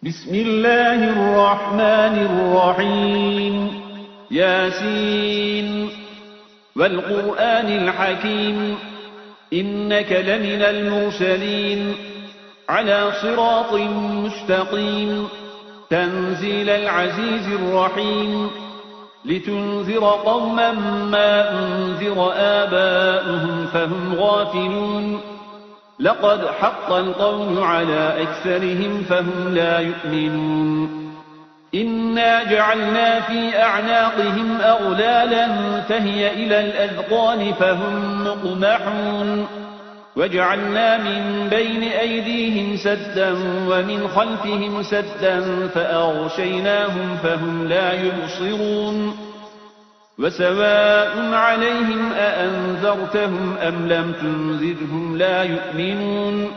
بسم الله الرحمن الرحيم ياسين والقرآن الحكيم إنك لمن المرسلين على صراط مستقيم تنزيل العزيز الرحيم لتنذر قوما ما أنذر آباؤهم فهم غافلون لقد حق القول على أكثرهم فهم لا يؤمنون إنا جعلنا في أعناقهم أغلالا فهي إلى الأذقان فهم مقمحون وجعلنا من بين أيديهم سدا ومن خلفهم سدا فأغشيناهم فهم لا يبصرون وسواء عليهم أأنذرتهم أم لم تنذرهم لا يؤمنون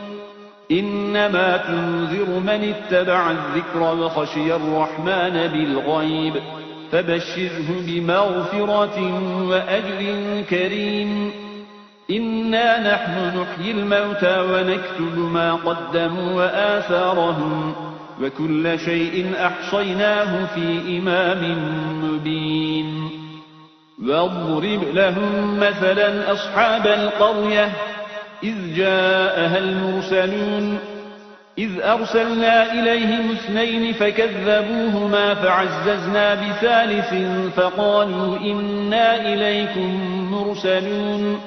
إنما تنذر من اتبع الذكر وخشي الرحمن بالغيب فبشره بمغفرة وأجر كريم إنا نحن نحيي الموتى ونكتب ما قدموا وآثارهم وكل شيء أحصيناه في إمام مبين واضرب لهم مثلا أصحاب القرية إذ جاءها المرسلون إذ أرسلنا إليهم 2 فكذبوهما فعززنا ب3 فقالوا إنا إليكم مرسلون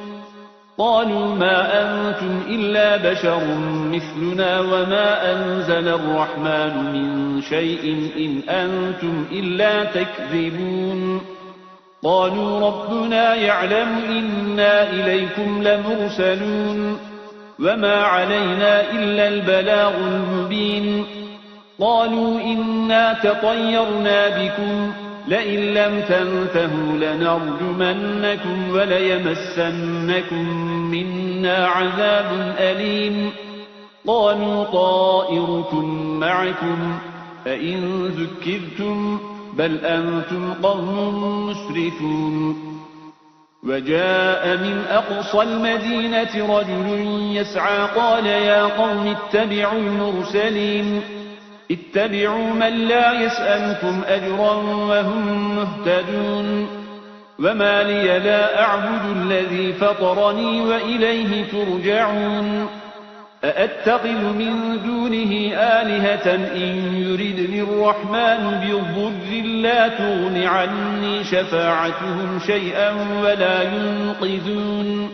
قالوا ما أنتم إلا بشر مثلنا وما أنزل الرحمن من شيء إن أنتم إلا تكذبون قالوا ربنا يعلم إنا إليكم لمرسلون وما علينا إلا البلاغ المبين قالوا إنا تطيرنا بكم لئن لم تنتهوا لنرجمنكم وليمسنكم منا عذاب أليم قالوا طائركم معكم أئن ذكرتم بل أنتم قوم مسرفون وجاء من أقصى المدينة رجل يسعى قال يا قوم اتبعوا المرسلين اتبعوا من لا يسألكم أجرا وهم مهتدون وما لي لا أعبد الذي فطرني وإليه ترجعون أأتخذ من دونه آلهة إن يردني الرحمن بضر لا تغن عني شفاعتهم شيئا ولا ينقذون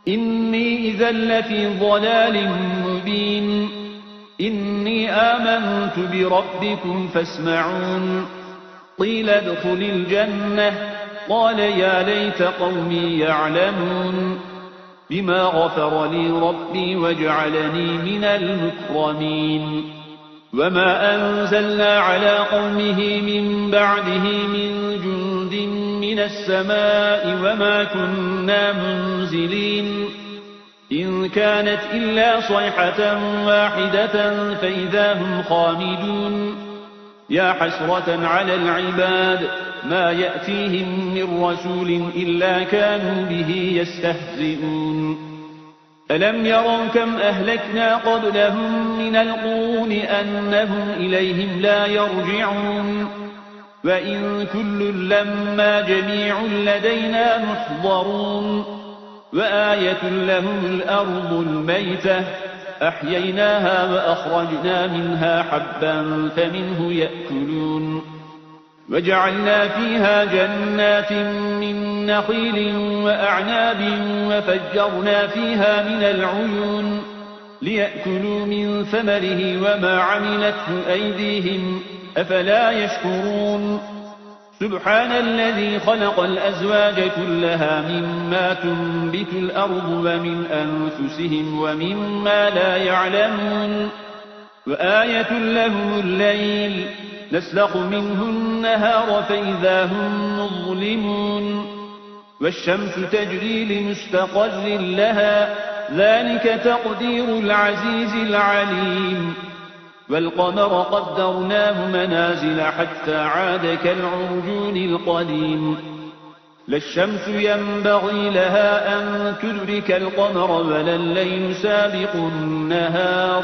إني إذا لفي ضلال مبين إني آمنت بربكم فاسمعون قيل ادخل الجنة قال يا ليت قومي يعلمون بما غفر لي ربي وجعلني من المكرمين وما أنزلنا على قومه من بعده من جند من السماء وما كنا منزلين إن كانت إلا صيحة واحدة فإذا هم خامدون يا حسرة على العباد ما يأتيهم من رسول إلا كانوا به يستهزئون ألم يروا كم أهلكنا قبلهم من القرون أنهم إليهم لا يرجعون وإن كل لما جميع لدينا محضرون وآية لهم الأرض الميتة أحييناها وأخرجنا منها حبا فمنه يأكلون وجعلنا فيها جنات من نخيل وأعناب وفجرنا فيها من العيون ليأكلوا من ثمره وما عملته أيديهم أفلا يشكرون سبحان الذي خلق الأزواج كلها مما تنبت الأرض ومن أنفسهم ومما لا يعلمون وآية لهم الليل نسلخ منه النهار فإذا هم مظلمون والشمس تجري لمستقر لها ذلك تقدير العزيز العليم والقمر قدرناه منازل حتى عاد كالعرجون القديم لا الشمس ينبغي لها أن تدرك القمر ولا الليل سابق النهار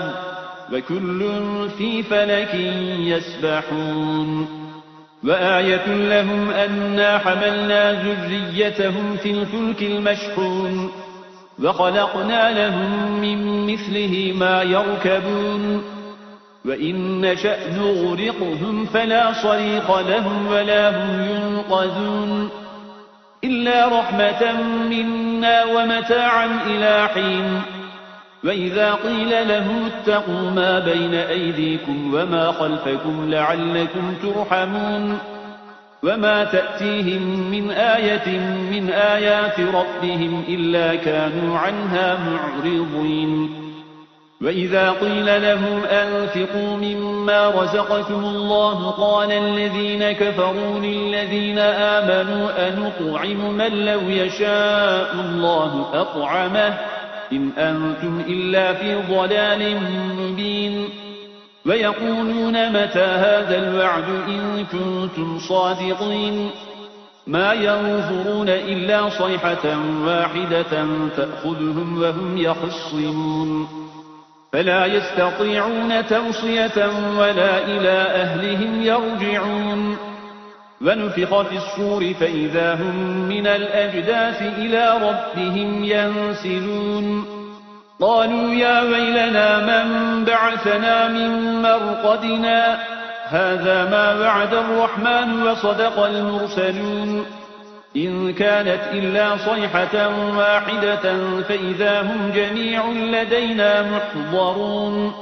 وكل في فلك يسبحون وآية لهم أنا حملنا ذريتهم في الفلك المشحون وخلقنا لهم من مثله ما يركبون وإن نشأ نغرقهم فلا صريخ لهم ولا هم ينقذون إلا رحمة منا ومتاعا إلى حين وإذا قيل لهم اتقوا ما بين أيديكم وما خلفكم لعلكم ترحمون وما تأتيهم من آية من آيات ربهم إلا كانوا عنها معرضين وإذا قيل لهم أنفقوا مما رزقكم الله قال الذين كفروا للذين آمنوا أنطعم من لو يشاء الله أطعمه إن أنتم إلا في ضلال مبين ويقولون متى هذا الوعد إن كنتم صادقين ما ينظرون إلا صيحة واحدة تأخذهم وهم يخصمون فلا يستطيعون توصية ولا إلى أهلهم يرجعون ونفخ في الصور فإذا هم من الأجداث إلى ربهم ينسلون قالوا يا ويلنا من بعثنا من مرقدنا هذا ما وعد الرحمن وصدق المرسلون إن كانت إلا صيحة واحدة فإذا هم جميع لدينا محضرون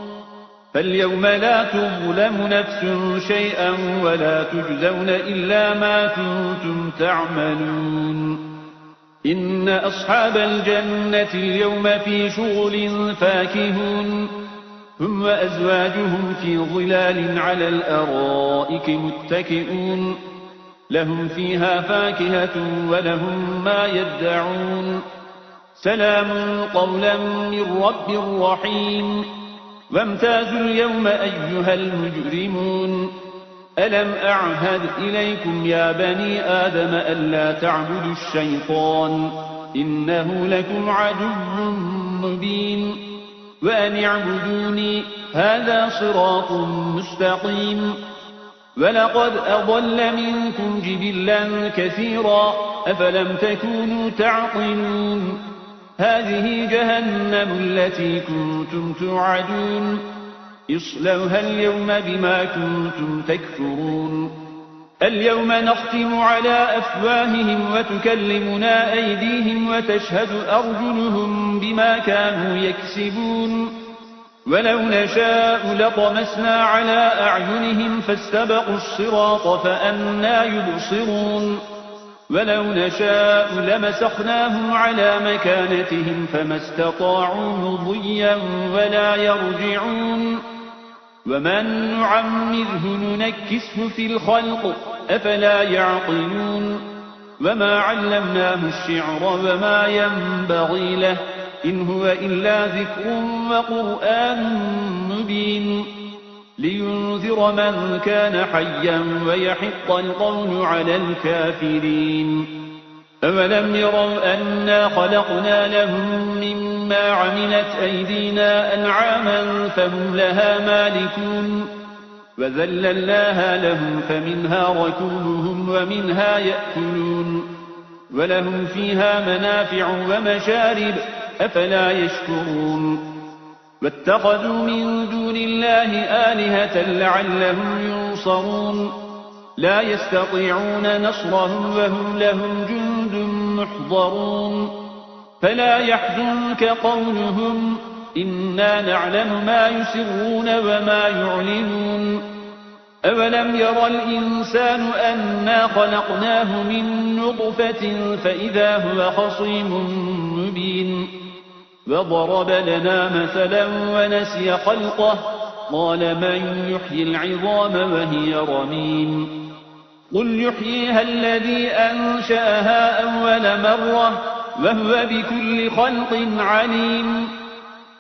فاليوم لا تظلم نفس شيئا ولا تجزون إلا ما كنتم تعملون إن أصحاب الجنة اليوم في شغل فاكهون هم وأزواجهم في ظلال على الأرائك متكئون لهم فيها فاكهة ولهم ما يدعون سلام قولا من رب رحيم وامتازوا اليوم أيها المجرمون ألم أعهد إليكم يا بني آدم ألا تعبدوا الشيطان إنه لكم عدو مبين وأن اعبدوني هذا صراط مستقيم ولقد أضل منكم جبلا كثيرا أفلم تكونوا تعقلون هذه جهنم التي كنتم توعدون اصلوها اليوم بما كنتم تكفرون اليوم نختم على أفواههم وتكلمنا أيديهم وتشهد أرجلهم بما كانوا يكسبون ولو نشاء لطمسنا على أعينهم فاستبقوا الصراط فأنى يبصرون ولو نشاء لمسخناهم على مكانتهم فما استطاعوا مضيا ولا يرجعون ومن نعمره ننكسه في الخلق أفلا يعقلون وما علمناه الشعر وما ينبغي له إن هو إلا ذكر وقرآن مبين لينذر من كان حيا ويحق القول على الكافرين أولم يروا أنا خلقنا لهم مما عملت أيدينا أنعاما فهم لها مالكون وذللناها لهم فمنها ركوبهم ومنها يأكلون ولهم فيها منافع ومشارب أفلا يشكرون واتخذوا من دون الله آلهة لعلهم ينصرون لا يستطيعون نصرهم وهم لهم جند محضرون فلا يحزنك قولهم إنا نعلم ما يسرون وما يعلنون أولم ير الإنسان أنا خلقناه من نطفة فإذا هو خصيم مبين وضرب لنا مثلا ونسي خلقه قال من يحيي العظام وهي رميم قل يحييها الذي أنشأها أول مرة وهو بكل خلق عليم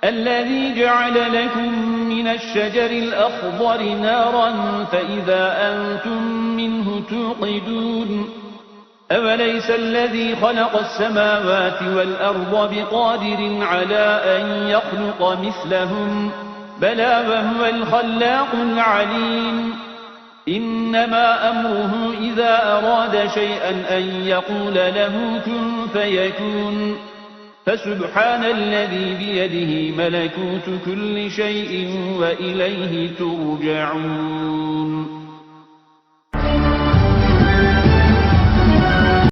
الذي جعل لكم من الشجر الأخضر نارا فإذا أنتم منه توقدون أوليس الذي خلق السماوات والأرض بقادر على أن يخلق مثلهم بلى وهو الخلاق العليم إنما أمره إذا أراد شيئا أن يقول له كن فيكون فسبحان الذي بيده ملكوت كل شيء وإليه ترجعون